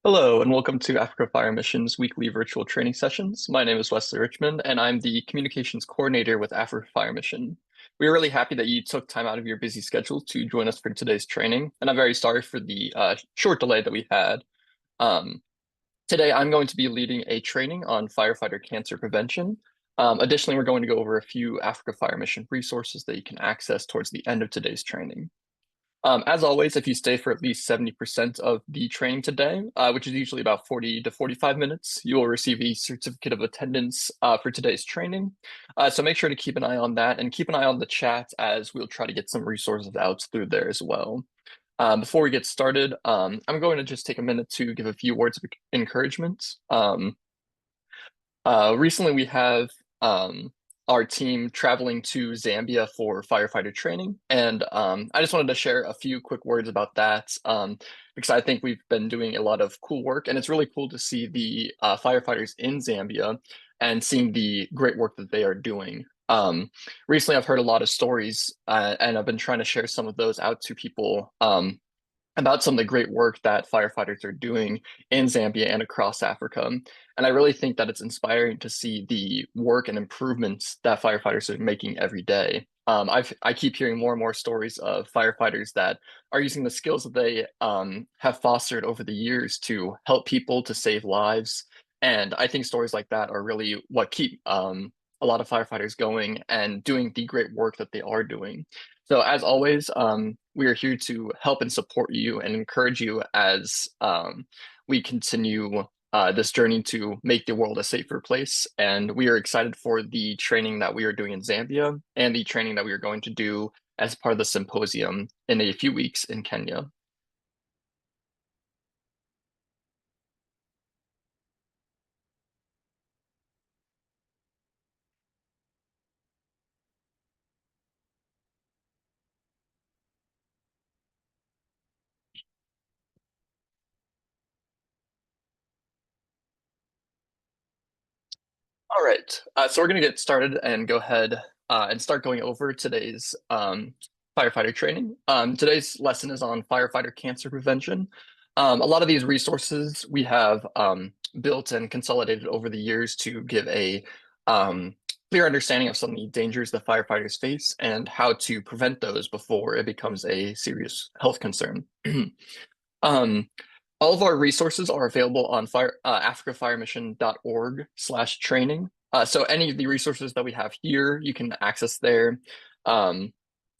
Hello, and welcome to Africa Fire Mission's weekly virtual training sessions. My name is Wesley Richmond, and I'm the communications coordinator with Africa Fire Mission. We're really happy that you took time out of your busy schedule to join us for today's training, and I'm very sorry for the short delay that we had. Um, Today, I'm going to be leading a training on firefighter cancer prevention. Additionally, we're going to go over a few Africa Fire Mission resources that you can access towards the end of today's training. As always, if you stay for at least 70% of the training today, which is usually about 40 to 45 minutes, you will receive a certificate of attendance for today's training. So make sure to keep an eye on that and keep an eye on the chat as we'll try to get some resources out through there as well. Before we get started, I'm going to just take a minute to give a few words of encouragement. Recently, we have our team traveling to Zambia for firefighter training. And I just wanted to share a few quick words about that because I think we've been doing a lot of cool work. And it's really cool to see the firefighters in Zambia and seeing the great work that they are doing. Recently, I've heard a lot of stories and I've been trying to share some of those out to people about some of the great work that firefighters are doing in Zambia and across Africa. And I really think that it's inspiring to see the work and improvements that firefighters are making every day. I keep hearing more and more stories of firefighters that are using the skills that they have fostered over the years to help people, to save lives. And I think stories like that are really what keep a lot of firefighters going and doing the great work that they are doing. So as always, we are here to help and support you and encourage you as we continue this journey to make the world a safer place. And we are excited for the training that we are doing in Zambia and the training that we are going to do as part of the symposium in a few weeks in Kenya. All right, so we're going to get started and go ahead and start going over today's firefighter training. Today's lesson is on firefighter cancer prevention. A lot of these resources we have built and consolidated over the years to give a clear understanding of some of the dangers that firefighters face and how to prevent those before it becomes a serious health concern. Um, all of our resources are available on africafiremission.org/training. So any of the resources that we have here, you can access there. Um,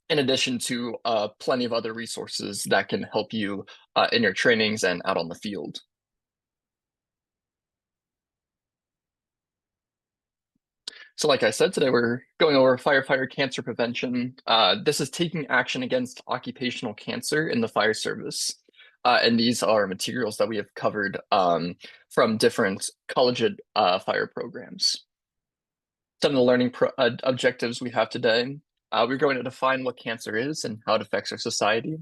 in addition to plenty of other resources that can help you in your trainings and out on the field. So like I said, today we're going over firefighter cancer prevention. This is taking action against occupational cancer in the fire service. And these are materials that we have covered from different college fire programs. Some of the learning objectives we have today. We're going to define what cancer is and how it affects our society,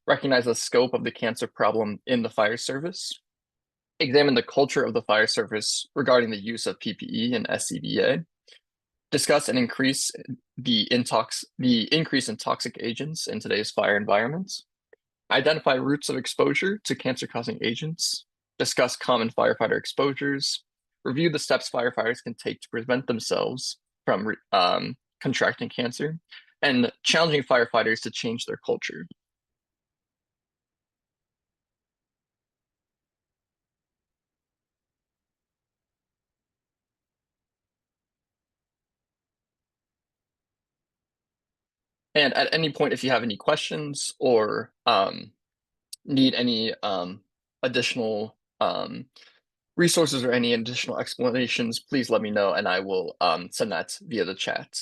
recognize the scope of the cancer problem in the fire service, examine the culture of the fire service regarding the use of PPE and SCBA, discuss and increase the increase in toxic agents in today's fire environments, identify routes of exposure to cancer-causing agents, discuss common firefighter exposures, review the steps firefighters can take to prevent themselves from contracting cancer, and challenging firefighters to change their culture. And at any point, if you have any questions or need any additional resources or any additional explanations, please let me know and I will send that via the chat.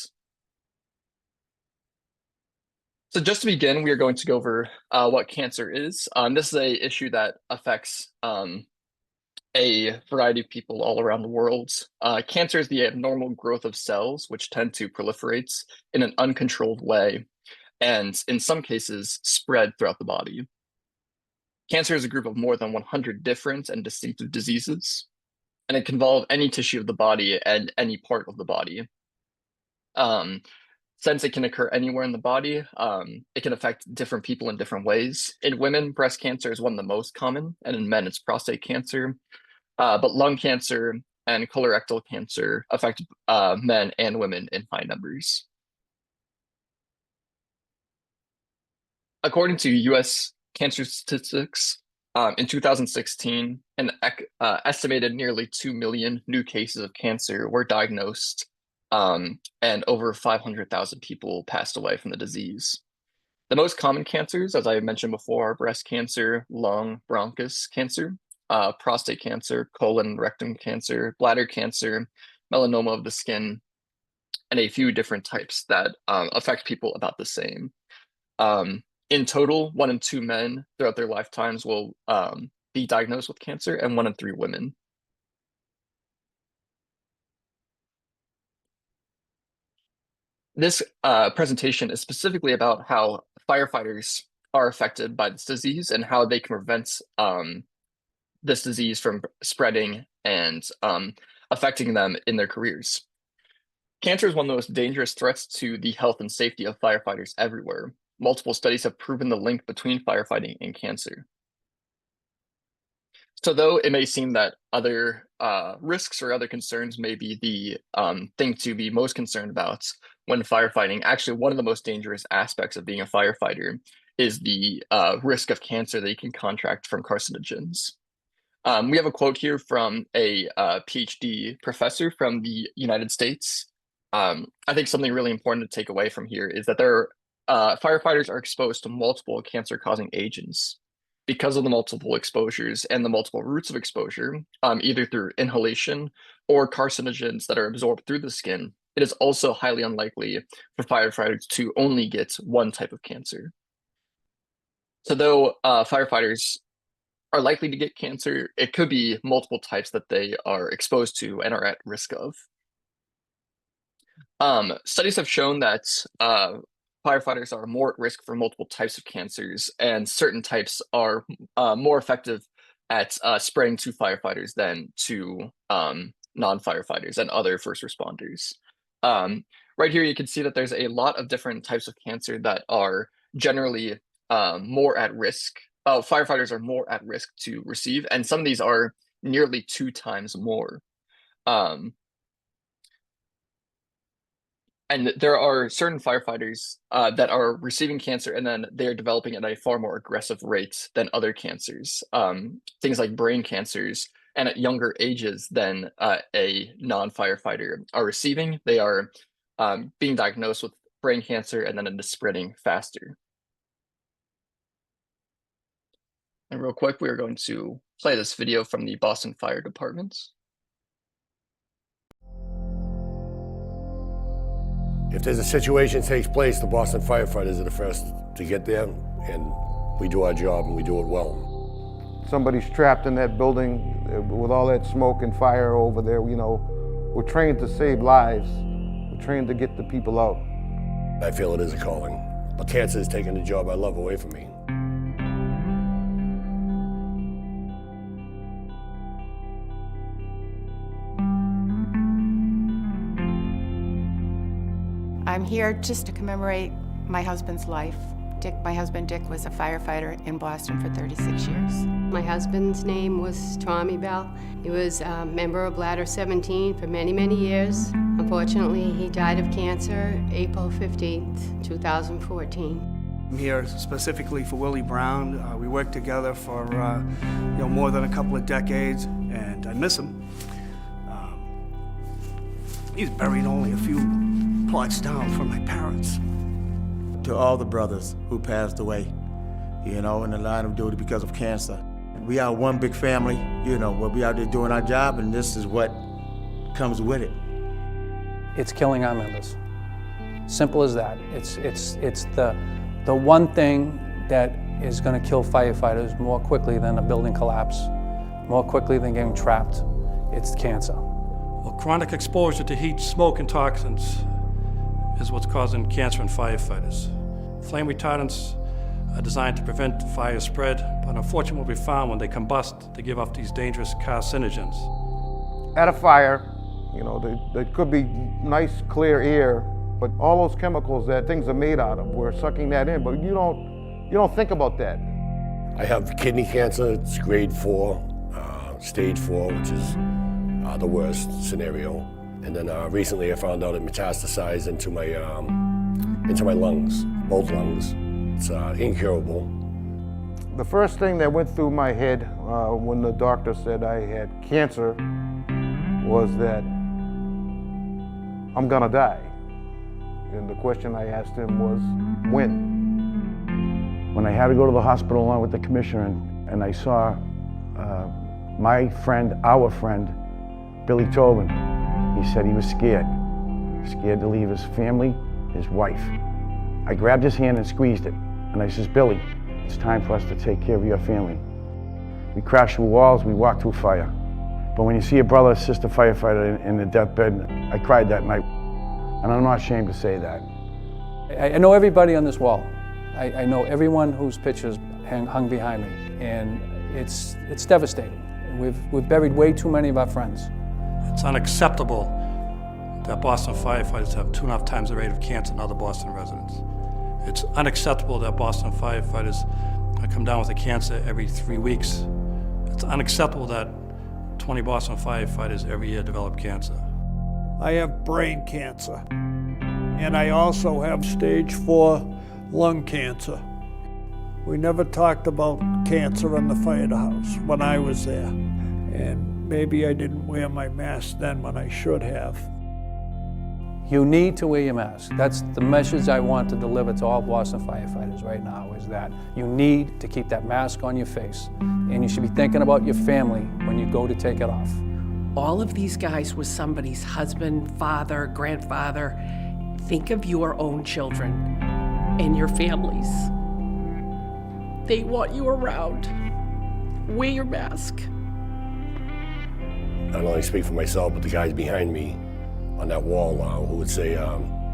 So just to begin, we are going to go over what cancer is. This is a issue that affects a variety of people all around the world. Cancer is the abnormal growth of cells which tend to proliferate in an uncontrolled way and in some cases spread throughout the body. Cancer is a group of more than 100 different and distinctive diseases, and it can involve any tissue of the body and any part of the body. Um, Since it can occur anywhere in the body, it can affect different people in different ways. In women, breast cancer is one of the most common, and in men, it's prostate cancer. But lung cancer and colorectal cancer affect men and women in high numbers. According to US cancer statistics, in 2016, an estimated nearly 2 million new cases of cancer were diagnosed, and over 500,000 people passed away from the disease. The most common cancers, as I mentioned before, are breast cancer, lung, bronchus cancer, prostate cancer, colon, rectum cancer, bladder cancer, melanoma of the skin, and a few different types that affect people about the same. In total, 1 in 2 men throughout their lifetimes will be diagnosed with cancer, and 1 in 3 women. This presentation is specifically about how firefighters are affected by this disease and how they can prevent this disease from spreading and affecting them in their careers. Cancer is one of the most dangerous threats to the health and safety of firefighters everywhere. Multiple studies have proven the link between firefighting and cancer. So though it may seem that other risks or other concerns may be the thing to be most concerned about when firefighting, actually one of the most dangerous aspects of being a firefighter is the risk of cancer that you can contract from carcinogens. We have a quote here from a PhD professor from the United States. I think something really important to take away from here is that firefighters are exposed to multiple cancer-causing agents. Because of the multiple exposures and the multiple routes of exposure, either through inhalation or carcinogens that are absorbed through the skin, it is also highly unlikely for firefighters to only get one type of cancer. So though firefighters are likely to get cancer, it could be multiple types that they are exposed to and are at risk of. Studies have shown that firefighters are more at risk for multiple types of cancers, and certain types are more effective at spreading to firefighters than to non-firefighters and other first responders. Right here, you can see that there's a lot of different types of cancer that are generally more at risk. Firefighters are more at risk to receive, and some of these are nearly 2 times more. And there are certain firefighters that are receiving cancer and then they're developing at a far more aggressive rate than other cancers. Things like brain cancers, and at younger ages than a non-firefighter are receiving. They are being diagnosed with brain cancer and then it is spreading faster. And real quick, we are going to play this video from the Boston Fire Department. If there's a situation that takes place, the Boston firefighters are the first to get there, and we do our job and we do it well. Somebody's trapped in that building with all that smoke and fire over there, you know, we're trained to save lives. We're trained to get the people out. I feel it is a calling. But cancer is taking the job I love away from me. I'm here just to commemorate my husband's life. My husband Dick was a firefighter in Boston for 36 years. My husband's name was Tommy Bell. He was a member of Ladder 17 for many, many years. Unfortunately, he died of cancer April 15th, 2014. I'm here specifically for Willie Brown. We worked together for more than a couple of decades, and I miss him. He's buried only a few plots down from my parents. To all the brothers who passed away, you know, in the line of duty because of cancer. We are one big family, you know, where we out there doing our job, and this is what comes with it. It's killing our members. Simple as that. It's the one thing that is going to kill firefighters more quickly than a building collapse, more quickly than getting trapped. It's cancer. Well, chronic exposure to heat, smoke, and toxins is what's causing cancer in firefighters. Flame retardants are designed to prevent fire spread, but unfortunately what we found when they combust, they give off these dangerous carcinogens. At a fire, you know, there could be nice, clear air But all those chemicals that things are made out of, we're sucking that in, but you don't think about that. I have kidney cancer. It's grade 4, stage 4, which is the worst scenario. And then recently I found out it metastasized into my lungs, both lungs. It's incurable. The first thing that went through my head when the doctor said I had cancer was that I'm gonna die. And the question I asked him was, when? When I had to go to the hospital along with the commissioner and I saw my friend, our friend, Billy Tobin, he said he was scared to leave his family, his wife. I grabbed his hand and squeezed it. And I says, Billy, it's time for us to take care of your family. We crashed through walls, we walked through fire. But when you see a brother or sister firefighter in the deathbed, I cried that night. And I'm not ashamed to say that. I know everybody on this wall. I know everyone whose pictures hung behind me, and it's devastating. We've buried way too many of our friends. It's unacceptable that Boston firefighters have 2.5 times the rate of cancer than other Boston residents. It's unacceptable that Boston firefighters come down with a cancer every 3 weeks. It's unacceptable that 20 Boston firefighters every year develop cancer. I have brain cancer, and I also have stage 4 lung cancer. We never talked about cancer in the firehouse when I was there, and maybe I didn't wear my mask then when I should have. You need to wear your mask. That's the message I want to deliver to all Boston firefighters right now, is that you need to keep that mask on your face, and you should be thinking about your family when you go to take it off. All of these guys was somebody's husband, father, grandfather. Think of your own children and your families. They want you around. Wear your mask. I don't only speak for myself, but the guys behind me on that wall who would say,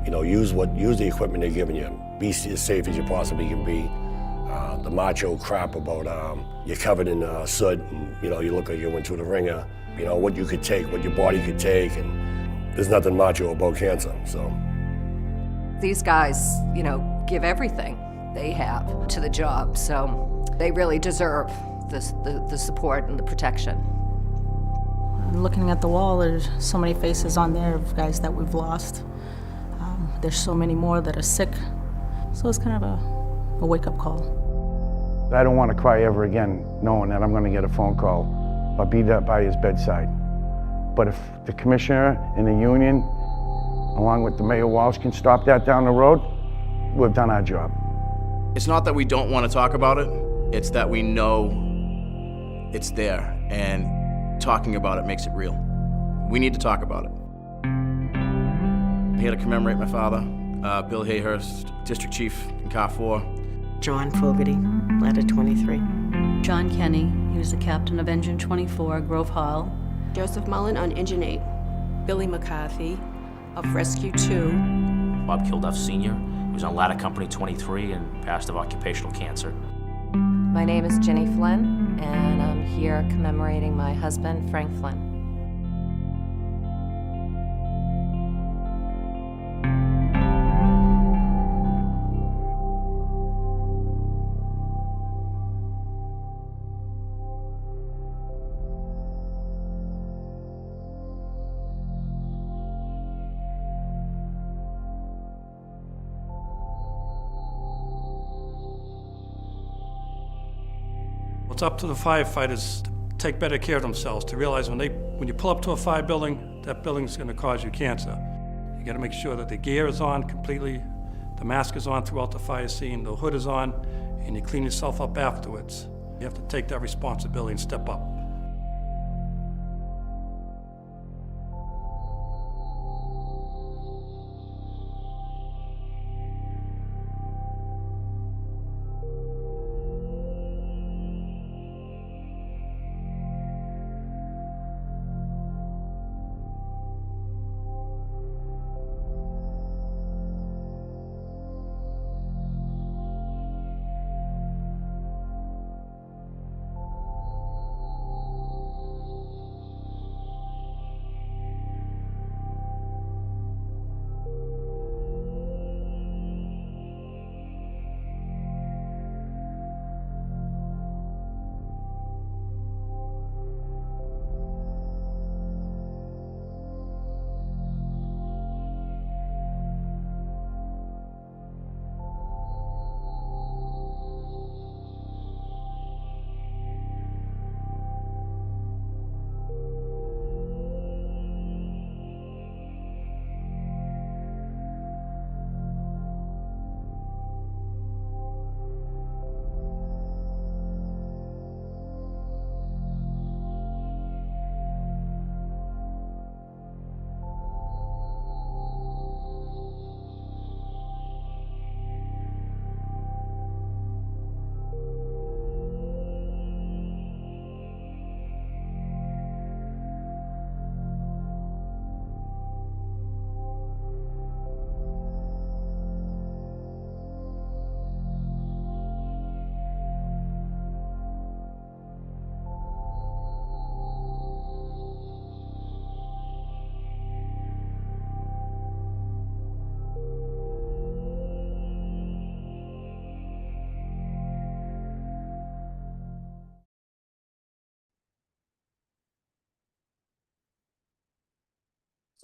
use the equipment they're giving you. Be as safe as you possibly can be. The macho crap about you're covered in soot and you look like you went through the ringer. What you could take, what your body could take, and there's nothing macho about cancer. So these guys, give everything they have to the job, so they really deserve the support and the protection. Looking at the wall, there's so many faces on there of guys that we've lost. There's so many more that are sick. So it's kind of a wake-up call. I don't want to cry ever again knowing that I'm going to get a phone call or be there by his bedside. But if the commissioner and the union, along with the Mayor Walsh, can stop that down the road, we've done our job. It's not that we don't want to talk about it, it's that we know it's there, and talking about it makes it real. We need to talk about it. I'm here to commemorate my father, Bill Hayhurst, District Chief in Car 4. John Fogarty, Ladder 23. John Kenny, he was the captain of Engine 24, Grove Hall. Joseph Mullen on Engine 8. Billy McCarthy of Rescue 2. Bob Kilduff Sr., he was on Ladder Company 23 and passed of occupational cancer. My name is Jenny Flynn, and I'm here commemorating my husband, Frank Flynn. It's up to the firefighters to take better care of themselves, to realize when you pull up to a fire building, that building's going to cause you cancer. You got to make sure that the gear is on completely, the mask is on throughout the fire scene, the hood is on, and you clean yourself up afterwards. You have to take that responsibility and step up.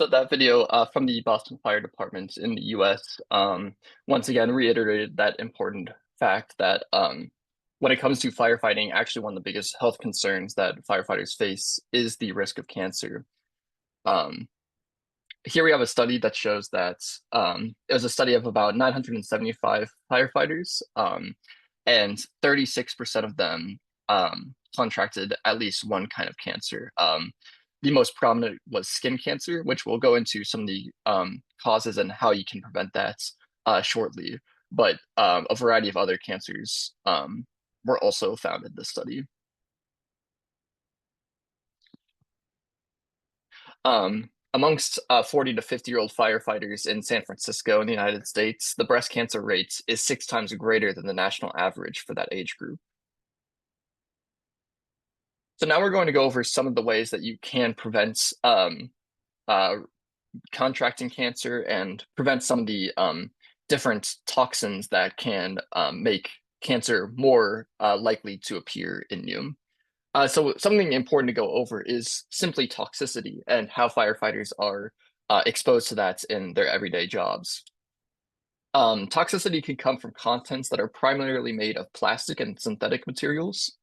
So that video from the Boston Fire Department in the US once again reiterated that important fact that when it comes to firefighting, actually one of the biggest health concerns that firefighters face is the risk of cancer. Here we have a study that shows that it was a study of about 975 firefighters, and 36% of them contracted at least one kind of cancer. The most prominent was skin cancer, which we'll go into some of the causes and how you can prevent that shortly. But a variety of other cancers were also found in this study. Amongst 40 to 50-year-old firefighters in San Francisco in the United States, the breast cancer rate is 6 times greater than the national average for that age group. So now we're going to go over some of the ways that you can prevent contracting cancer and prevent some of the different toxins that can make cancer more likely to appear in you. So something important to go over is simply toxicity and how firefighters are exposed to that in their everyday jobs. Toxicity can come from contents that are primarily made of plastic and synthetic materials.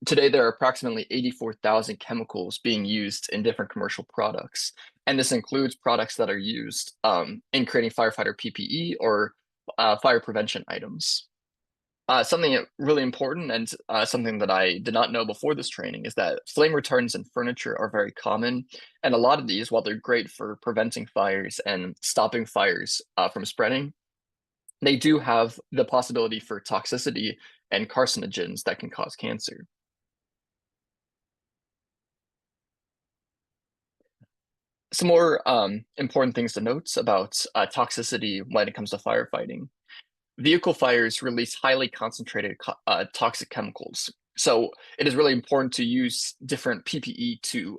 Today, there are approximately 84,000 chemicals being used in different commercial products, and this includes products that are used in creating firefighter PPE or fire prevention items. Something really important and something that I did not know before this training is that flame retardants in furniture are very common, and a lot of these, while they're great for preventing fires and stopping fires from spreading, they do have the possibility for toxicity and carcinogens that can cause cancer. Some more important things to note about toxicity when it comes to firefighting. Vehicle fires release highly concentrated toxic chemicals. So it is really important to use different PPE to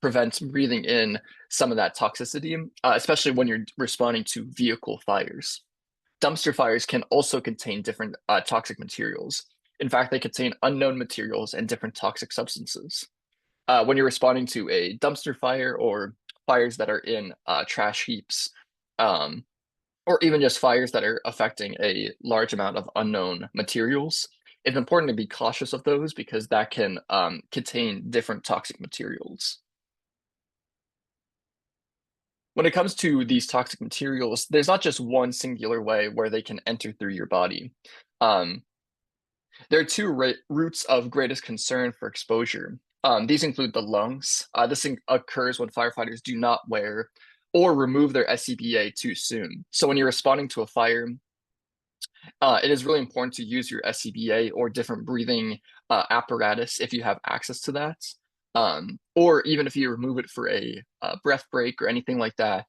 prevent breathing in some of that toxicity, especially when you're responding to vehicle fires. Dumpster fires can also contain different toxic materials. In fact, they contain unknown materials and different toxic substances. When you're responding to a dumpster fire or fires that are in trash heaps, or even just fires that are affecting a large amount of unknown materials, it's important to be cautious of those because that can contain different toxic materials. When it comes to these toxic materials, there's not just one singular way where they can enter through your body. There are two routes of greatest concern for exposure. These include the lungs. This occurs when firefighters do not wear or remove their SCBA too soon. So when you're responding to a fire, it is really important to use your SCBA or different breathing apparatus if you have access to that. Or even if you remove it for a breath break or anything like that,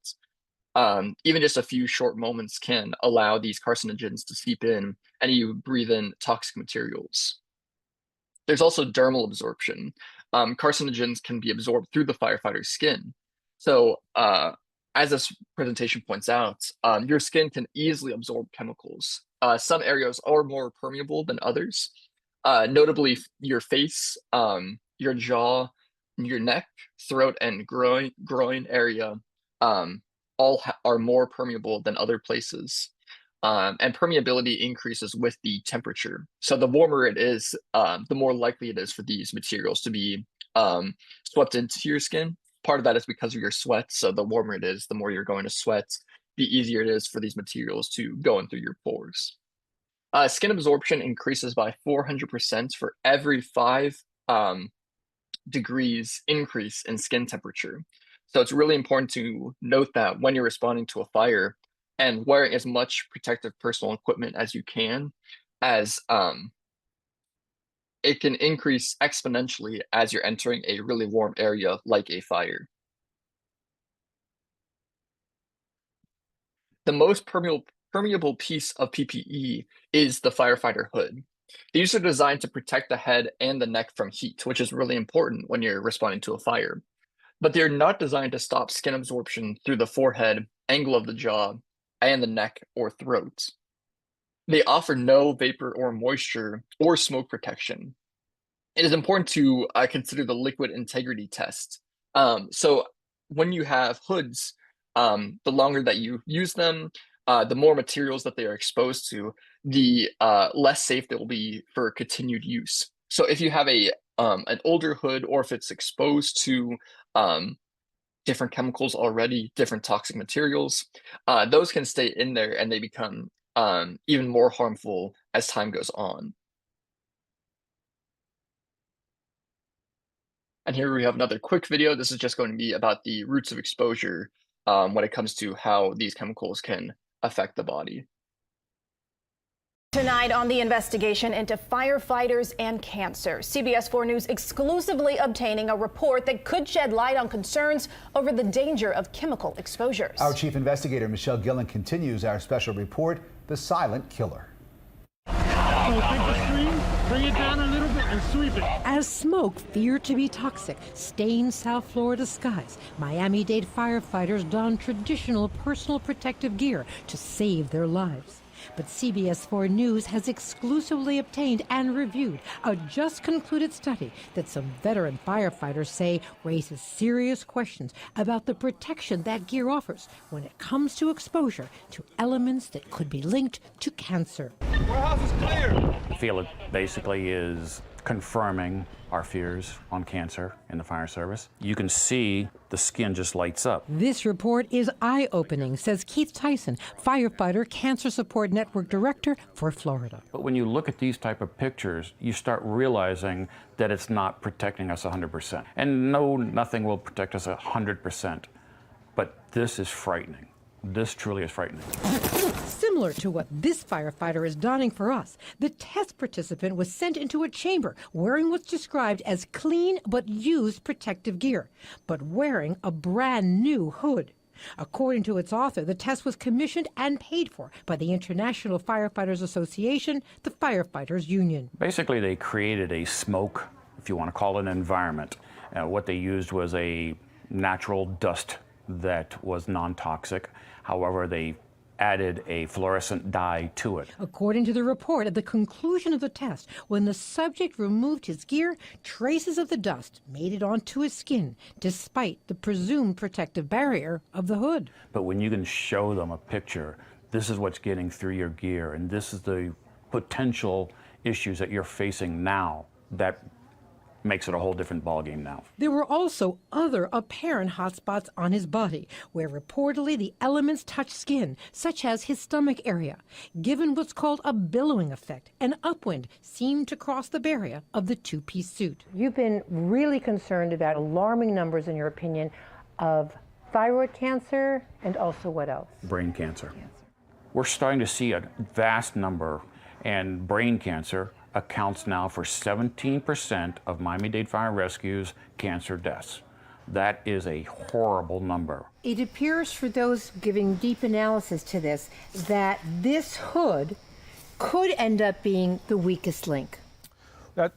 even just a few short moments can allow these carcinogens to seep in and you breathe in toxic materials. There's also dermal absorption. Carcinogens can be absorbed through the firefighter's skin. So as this presentation points out, your skin can easily absorb chemicals. Some areas are more permeable than others, notably your face, your jaw, your neck, throat, and groin area all are more permeable than other places. And permeability increases with the temperature. So the warmer it is, the more likely it is for these materials to be swept into your skin. Part of that is because of your sweat. So the warmer it is, the more you're going to sweat, the easier it is for these materials to go in through your pores. Skin absorption increases by 400% for every 5 degrees increase in skin temperature. So it's really important to note that when you're responding to a fire and wearing as much protective personal equipment as you can, as it can increase exponentially as you're entering a really warm area like a fire. The most permeable piece of PPE is the firefighter hood. These are designed to protect the head and the neck from heat, which is really important when you're responding to a fire. But they're not designed to stop skin absorption through the forehead, angle of the jaw, and the neck or throat. They offer no vapor or moisture or smoke protection. It is important to consider the liquid integrity test. So when you have hoods, the longer that you use them, the more materials that they are exposed to, the less safe they will be for continued use. So if you have an older hood, or if it's exposed to different chemicals already, different toxic materials, those can stay in there and they become even more harmful as time goes on. And here we have another quick video. This is just going to be about the routes of exposure when it comes to how these chemicals can affect the body. Tonight on the investigation into firefighters and cancer, CBS 4 News exclusively obtaining a report that could shed light on concerns over the danger of chemical exposures. Our chief investigator, Michelle Gillen, continues our special report, The Silent Killer. So take the stream, bring it down a little bit and sweep it. As smoke, feared to be toxic, stained South Florida skies, Miami-Dade firefighters donned traditional personal protective gear to save their lives. But CBS 4 News has exclusively obtained and reviewed a just-concluded study that some veteran firefighters say raises serious questions about the protection that gear offers when it comes to exposure to elements that could be linked to cancer. Warehouse is clear. I feel it basically is confirming our fears on cancer in the fire service. You can see the skin just lights up. This report is eye-opening, says Keith Tyson, firefighter Cancer Support Network Director for Florida. But when you look at these type of pictures, you start realizing that it's not protecting us 100%. And no, nothing will protect us 100%. But this is frightening. This truly is frightening. Similar to what this firefighter is donning for us, the test participant was sent into a chamber wearing what's described as clean but used protective gear, but wearing a brand new hood. According to its author, the test was commissioned and paid for by the International Firefighters Association, the Firefighters Union. Basically, they created a smoke, if you want to call it an environment. What they used was a natural dust that was non-toxic. However, they added a fluorescent dye to it. According to the report, at the conclusion of the test, when the subject removed his gear, traces of the dust made it onto his skin, despite the presumed protective barrier of the hood. But when you can show them a picture, this is what's getting through your gear, and this is the potential issues that you're facing now, that makes it a whole different ballgame now. There were also other apparent hotspots on his body, where reportedly the elements touched skin, such as his stomach area. Given what's called a billowing effect, an upwind seemed to cross the barrier of the two-piece suit. You've been really concerned about alarming numbers, in your opinion, of thyroid cancer and also what else? Brain cancer. We're starting to see a vast number, and brain cancer accounts now for 17% of Miami-Dade Fire Rescue's cancer deaths. That is a horrible number. It appears, for those giving deep analysis to this, that this hood could end up being the weakest link.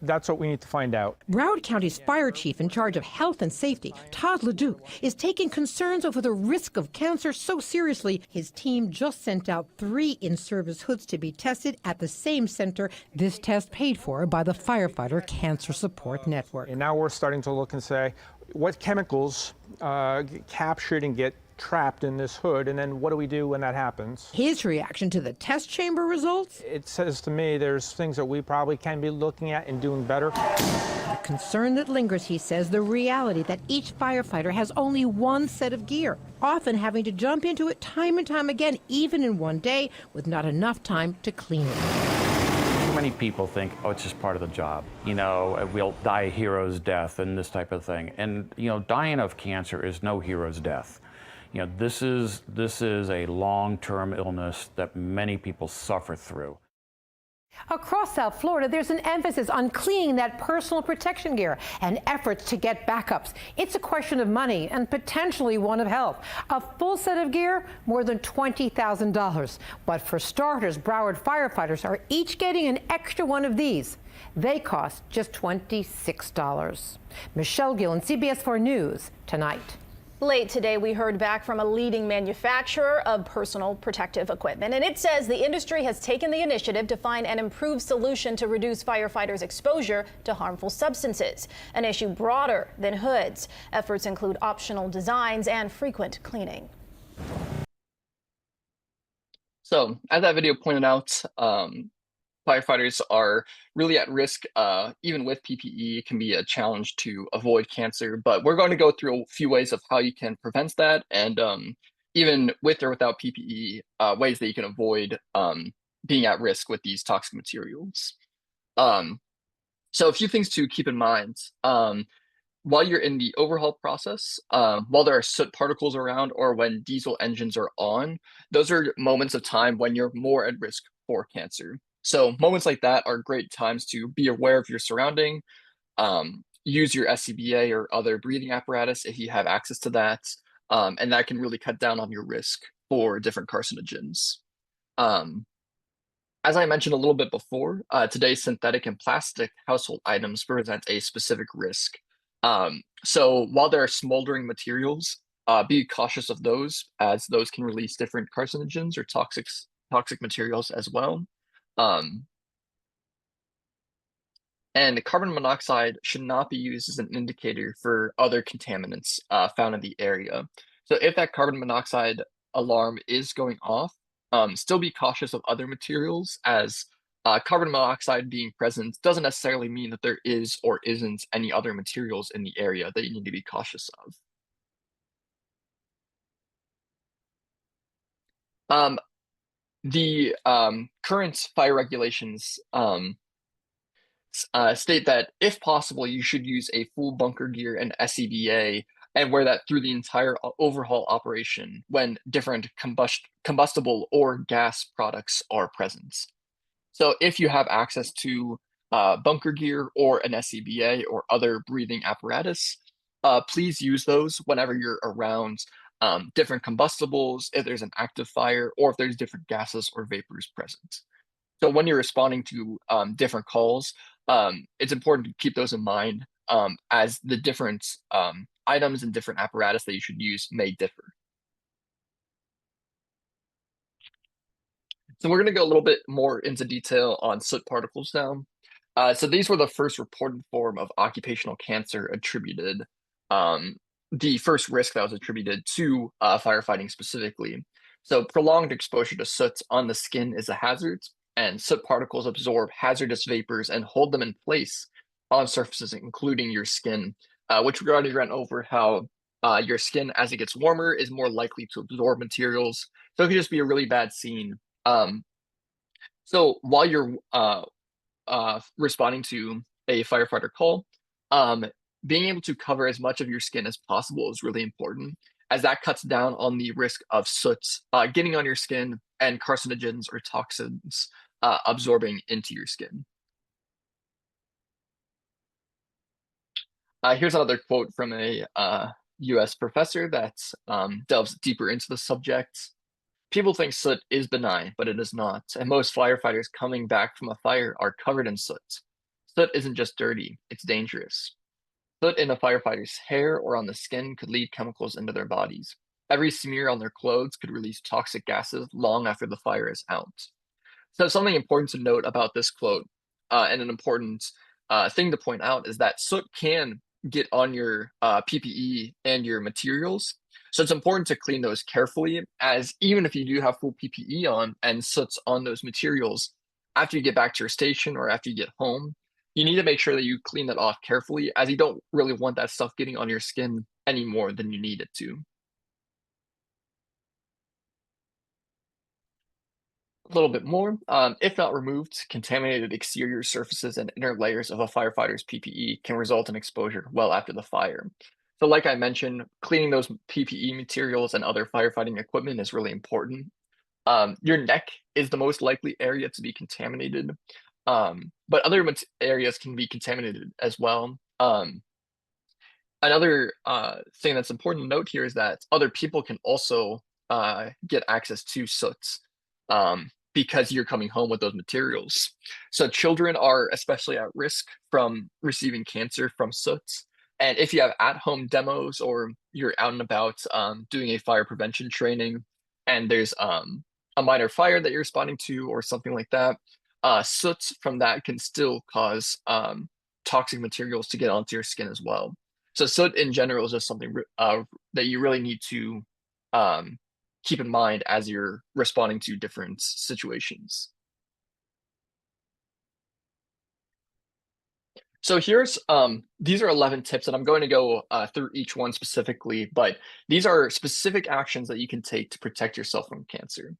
That's what we need to find out. Broward County's fire chief in charge of health and safety, Todd LeDuc, is taking concerns over the risk of cancer so seriously, his team just sent out 3 in-service hoods to be tested at the same center, this test paid for by the Firefighter Cancer Support Network. And now we're starting to look and say, what chemicals get captured and get trapped in this hood, and then what do we do when that happens? His reaction to the test chamber results? It says to me there's things that we probably can be looking at and doing better. The concern that lingers, he says, the reality that each firefighter has only one set of gear, often having to jump into it time and time again, even in one day, with not enough time to clean it. Many people think, oh, it's just part of the job. You know, we'll die a hero's death and this type of thing. And, you know, dying of cancer is no hero's death. You know, this is a long-term illness that many people suffer through. Across South Florida, there's an emphasis on cleaning that personal protection gear and efforts to get backups. It's a question of money and potentially one of health. A full set of gear, more than $20,000. But for starters, Broward firefighters are each getting an extra one of these. They cost just $26. Michelle Gillen, CBS 4 News, tonight. Late today, we heard back from a leading manufacturer of personal protective equipment, and it says the industry has taken the initiative to find an improved solution to reduce firefighters' exposure to harmful substances, an issue broader than hoods. Efforts include optional designs and frequent cleaning. So, as that video pointed out, firefighters are really at risk. Even with PPE, it can be a challenge to avoid cancer. But we're going to go through a few ways of how you can prevent that, and even with or without PPE, ways that you can avoid being at risk with these toxic materials. So a few things to keep in mind. While you're in the overhaul process, while there are soot particles around or when diesel engines are on, those are moments of time when you're more at risk for cancer. So moments like that are great times to be aware of your surrounding, use your SCBA or other breathing apparatus if you have access to that, and that can really cut down on your risk for different carcinogens. As I mentioned a little bit before, today synthetic and plastic household items present a specific risk. So while there are smoldering materials, be cautious of those, as those can release different carcinogens or toxic materials as well. And carbon monoxide should not be used as an indicator for other contaminants found in the area. So if that carbon monoxide alarm is going off, still be cautious of other materials, as carbon monoxide being present doesn't necessarily mean that there is or isn't any other materials in the area that you need to be cautious of. The current fire regulations state that if possible, you should use a full bunker gear and SCBA and wear that through the entire overhaul operation when different combustible or gas products are present. So if you have access to bunker gear or an SCBA or other breathing apparatus, please use those whenever you're around different combustibles, if there's an active fire, or if there's different gases or vapors present. So when you're responding to different calls, it's important to keep those in mind, as the different items and different apparatus that you should use may differ. So we're going to go a little bit more into detail on soot particles now. So these were the first reported form of occupational cancer attributed, the first risk that was attributed to firefighting specifically. So prolonged exposure to soot on the skin is a hazard, and soot particles absorb hazardous vapors and hold them in place on surfaces, including your skin, which we already ran over how your skin, as it gets warmer, is more likely to absorb materials. So it could just be a really bad scene. So while you're responding to a firefighter call, being able to cover as much of your skin as possible is really important, as that cuts down on the risk of soot getting on your skin and carcinogens or toxins absorbing into your skin. Here's another quote from a US professor that delves deeper into the subject. People think soot is benign, but it is not, and most firefighters coming back from a fire are covered in soot. Soot isn't just dirty, it's dangerous. Soot in a firefighter's hair or on the skin could lead chemicals into their bodies. Every smear on their clothes could release toxic gases long after the fire is out. So something important to note about this quote, and an important thing to point out, is that soot can get on your PPE and your materials. So it's important to clean those carefully, as even if you do have full PPE on and soot's on those materials, after you get back to your station or after you get home, you need to make sure that you clean that off carefully, as you don't really want that stuff getting on your skin any more than you need it to. A little bit more, if not removed, contaminated exterior surfaces and inner layers of a firefighter's PPE can result in exposure well after the fire. So like I mentioned, cleaning those PPE materials and other firefighting equipment is really important. Your neck is the most likely area to be contaminated, but other areas can be contaminated as well. Another thing that's important to note here is that other people can also get access to soot because you're coming home with those materials. So children are especially at risk from receiving cancer from soot. And if you have at-home demos or you're out and about doing a fire prevention training, and there's a minor fire that you're responding to or something like that, soot from that can still cause toxic materials to get onto your skin as well. So soot in general is just something that you really need to keep in mind as you're responding to different situations. So here's these are 11 tips, and I'm going to go through each one specifically, but these are specific actions that you can take to protect yourself from cancer.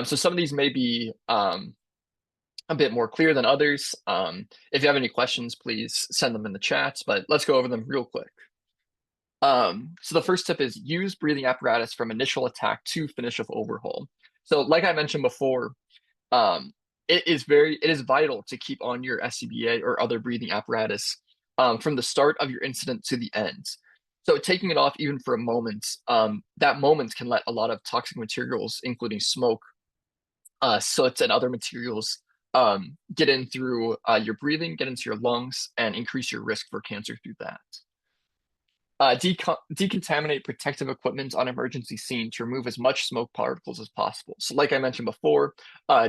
So some of these may be a bit more clear than others. If you have any questions, please send them in the chats, but let's go over them real quick. So the first tip is use breathing apparatus from initial attack to finish of overhaul. So like I mentioned before, it is vital to keep on your SCBA or other breathing apparatus from the start of your incident to the end. So taking it off even for a moment, that moment can let a lot of toxic materials, including smoke, soot, and other materials get in through your breathing, get into your lungs, and increase your risk for cancer through that. Decontaminate protective equipment on emergency scene to remove as much smoke particles as possible. So like I mentioned before,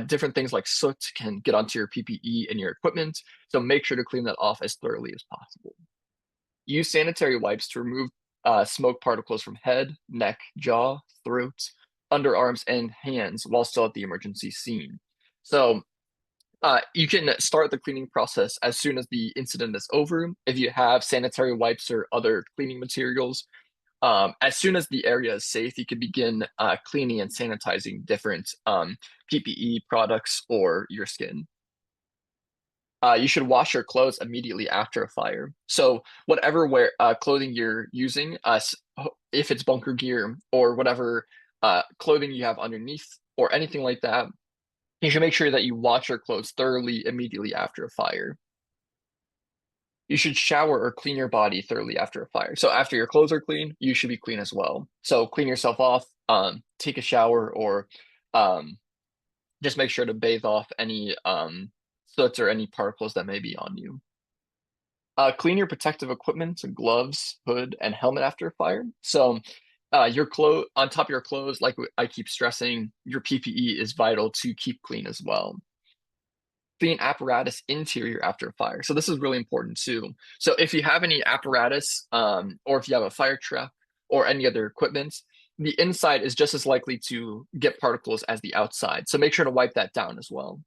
different things like soot can get onto your PPE and your equipment, so make sure to clean that off as thoroughly as possible. Use sanitary wipes to remove smoke particles from head, neck, jaw, throat, underarms, and hands while still at the emergency scene. So you can start the cleaning process as soon as the incident is over. If you have sanitary wipes or other cleaning materials, as soon as the area is safe, you can begin cleaning and sanitizing different PPE products or your skin. You should wash your clothes immediately after a fire. So whatever clothing you're using, if it's bunker gear or whatever clothing you have underneath or anything like that, you should make sure that you wash your clothes thoroughly immediately after a fire. You should shower or clean your body thoroughly after a fire. So after your clothes are clean, you should be clean as well. So clean yourself off, take a shower, or just make sure to bathe off any soot or any particles that may be on you. Clean your protective equipment, so gloves, hood, and helmet after a fire. So your clothes on top of your clothes, like I keep stressing, your PPE is vital to keep clean as well. Clean apparatus interior after a fire. So this is really important too. So if you have any apparatus, or if you have a fire truck or any other equipment, the inside is just as likely to get particles as the outside. So make sure to wipe that down as well.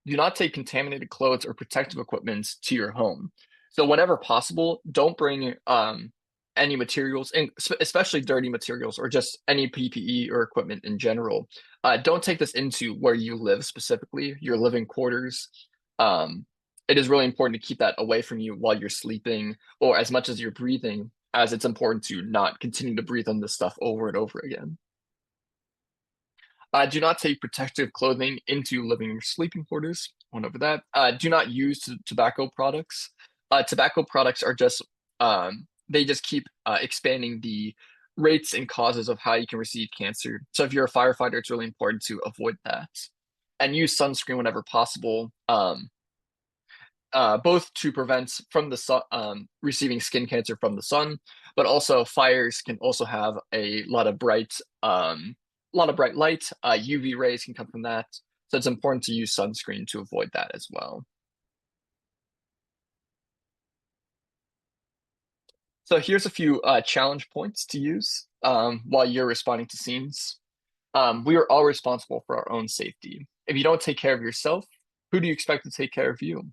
Do not take contaminated clothes or protective equipment to your home. So whenever possible, don't bring any materials, especially dirty materials or just any PPE or equipment in general. Don't take this into where you live specifically, your living quarters. It is really important to keep that away from you while you're sleeping or as much as you're breathing, as it's important to not continue to breathe on this stuff over and over again. Do not take protective clothing into living or sleeping quarters. Went over that. Do not use tobacco products. Tobacco products are just, they just keep expanding the rates and causes of how you can receive cancer. So if you're a firefighter, it's really important to avoid that. And use sunscreen whenever possible, both to prevent from the sun, receiving skin cancer from the sun, but also fires can also have a lot of bright light. UV rays can come from that. So it's important to use sunscreen to avoid that as well. So here's a few challenge points to use while you're responding to scenes. We are all responsible for our own safety. If you don't take care of yourself, who do you expect to take care of you?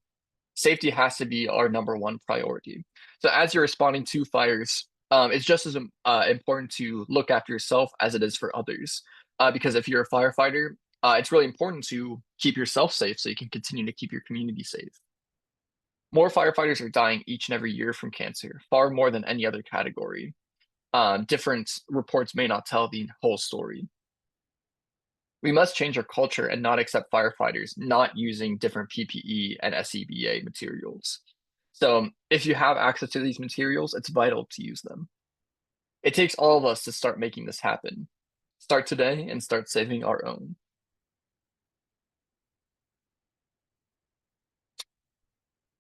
Safety has to be our #1 priority. So as you're responding to fires, it's just as important to look after yourself as it is for others. Because if you're a firefighter, it's really important to keep yourself safe so you can continue to keep your community safe. More firefighters are dying each and every year from cancer, far more than any other category. Different reports may not tell the whole story. We must change our culture and not accept firefighters not using different PPE and SCBA materials. So if you have access to these materials, it's vital to use them. It takes all of us to start making this happen. Start today and start saving our own.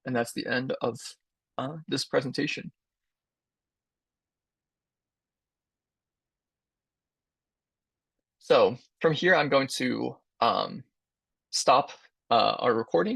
And that's the end of this presentation. So from here, I'm going to stop our recording.